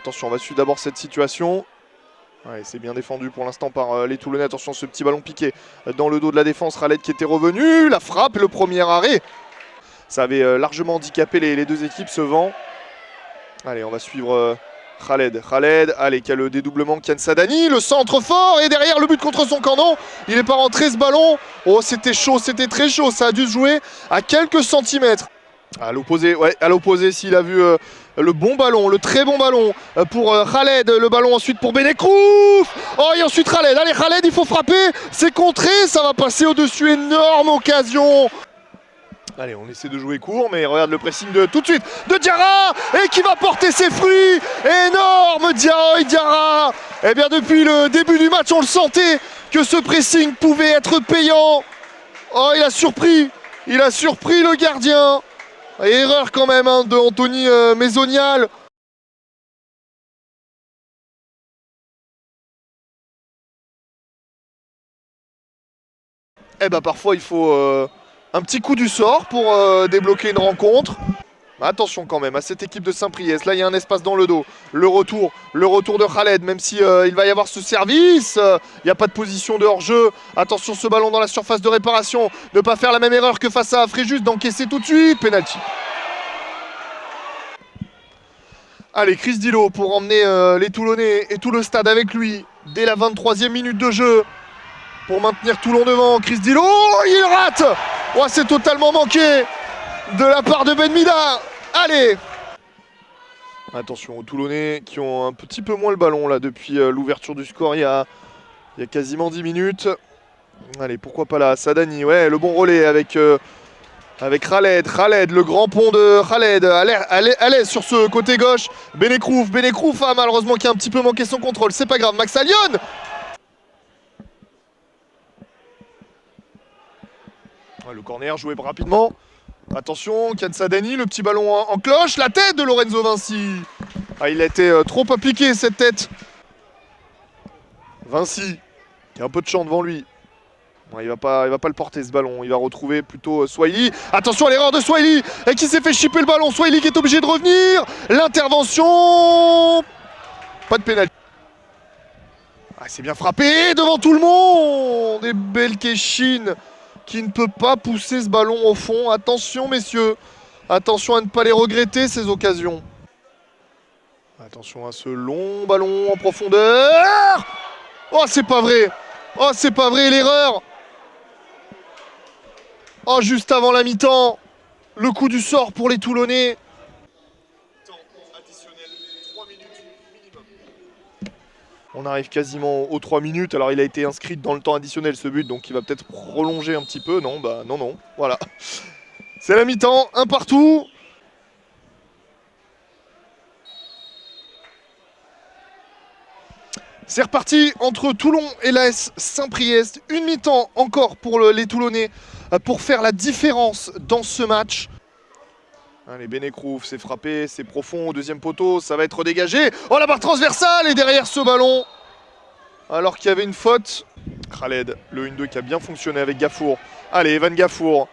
Attention, on va suivre d'abord cette situation. Ouais, c'est bien défendu pour l'instant par les Toulonnais. Attention, ce petit ballon piqué dans le dos de la défense. Khaled qui était revenu. La frappe, le premier arrêt. Ça avait largement handicapé les deux équipes, ce vent. Allez, on va suivre Khaled. Khaled, allez, qui a le dédoublement. Kian Sadani, le centre fort. Et derrière, le but contre son camp. Non, il n'est pas rentré ce ballon. Oh, c'était chaud, c'était très chaud. Ça a dû se jouer à quelques centimètres. À l'opposé, ouais, à l'opposé, s'il a vu le bon ballon, le très bon ballon pour Khaled, le ballon ensuite pour Benekrouf. Oh, et ensuite Khaled, allez Khaled, il faut frapper, c'est contré, ça va passer au-dessus, énorme occasion. Allez, on essaie de jouer court, mais regarde le pressing de tout de suite de Diarra, et qui va porter ses fruits. Énorme Diarra. Eh bien, depuis le début du match, on le sentait que ce pressing pouvait être payant. Oh, il a surpris le gardien. Erreur quand même hein, de Anthony Maisonial. Eh ben parfois il faut un petit coup du sort pour débloquer une rencontre. Attention quand même à cette équipe de Saint-Priest. Là il y a un espace dans le dos. Le retour de Khaled, même si il va y avoir ce service. Il n'y a pas de position de hors-jeu. Attention ce ballon dans la surface de réparation. Ne pas faire la même erreur que face à Fréjus, d'encaisser tout de suite. Penalty. Allez, Chris Dilo pour emmener les Toulonnais et tout le stade avec lui dès la 23e minute de jeu pour maintenir Toulon devant. Chris Dilo, oh, il rate. Oh, c'est totalement manqué de la part de Ben Mida. Allez. Attention aux Toulonnais qui ont un petit peu moins le ballon là depuis l'ouverture du score il y a quasiment 10 minutes. Allez, pourquoi pas là, Sadani, ouais, le bon relais avec Khaled, le grand pont de Khaled, à l'aise sur ce côté gauche. Benekrouf malheureusement qui a un petit peu manqué son contrôle, c'est pas grave. Max Allion. Ouais, le corner joué rapidement. Attention, Kian Sadani, le petit ballon en cloche, la tête de Lorenzo Vinci. Ah, il a été trop appliqué cette tête. Vinci, qui a un peu de champ devant lui. Il va pas le porter ce ballon, il va retrouver plutôt Swahili. Attention à l'erreur de Swahili et qui s'est fait chipper le ballon. Swahili qui est obligé de revenir. L'intervention. Pas de pénalty. Ah, c'est bien frappé devant tout le monde. Et Belkeshin qui ne peut pas pousser ce ballon au fond. Attention messieurs, attention à ne pas les regretter ces occasions. Attention à ce long ballon en profondeur. Oh c'est pas vrai l'erreur. Oh, juste avant la mi-temps, le coup du sort pour les Toulonnais. Temps additionnel, 3 minutes minimum. On arrive quasiment aux 3 minutes. Alors, il a été inscrit dans le temps additionnel, ce but, donc il va peut-être prolonger un petit peu. Non, bah non, voilà. C'est la mi-temps, un partout. C'est reparti entre Toulon et l'AS Saint-Priest. Une mi-temps encore pour les Toulonnais pour faire la différence dans ce match. Allez, Benekrouf, c'est frappé, c'est profond au deuxième poteau, ça va être dégagé. Oh, la barre transversale et derrière ce ballon, alors qu'il y avait une faute. Khaled, le 1-2 qui a bien fonctionné avec Gafour. Allez, Evan Gafour,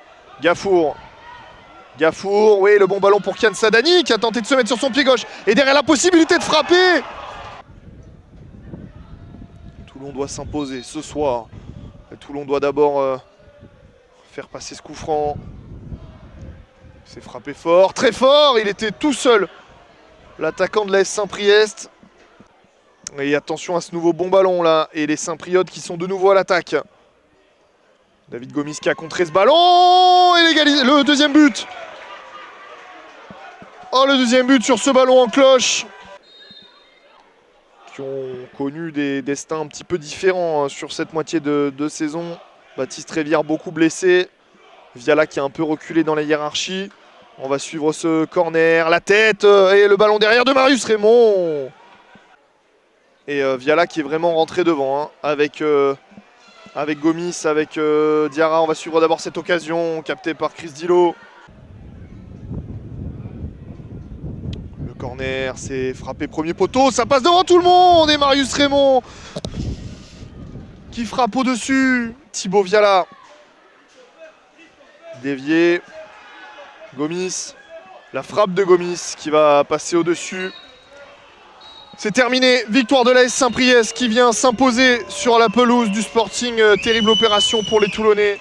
oui, le bon ballon pour Kian Sadani qui a tenté de se mettre sur son pied gauche. Et derrière la possibilité de frapper. Toulon doit s'imposer ce soir. Toulon doit d'abord faire passer ce coup franc. C'est frappé fort, très fort. Il était tout seul, l'attaquant de l'AS Saint-Priest. Et attention à ce nouveau bon ballon là. Et les Saint-Priotes qui sont de nouveau à l'attaque. David Gomis qui a contré ce ballon. Et le deuxième but. Oh, le deuxième but sur ce ballon en cloche. Qui ont connu des destins un petit peu différents sur cette moitié de saison. Baptiste Révière beaucoup blessé. Viala qui a un peu reculé dans la hiérarchie. On va suivre ce corner, la tête et le ballon derrière de Marius Raymond. Et Viala qui est vraiment rentré devant hein, avec Gomis, avec Diarra. On va suivre d'abord cette occasion captée par Chris Dilo. Le corner, c'est frappé premier poteau, ça passe devant tout le monde et Marius Raymond qui frappe au-dessus. Thibaut Viala. Dévié. Gomis. La frappe de Gomis qui va passer au-dessus. C'est terminé, victoire de l'AS Saint-Priest qui vient s'imposer sur la pelouse du Sporting. Terrible opération pour les Toulonnais.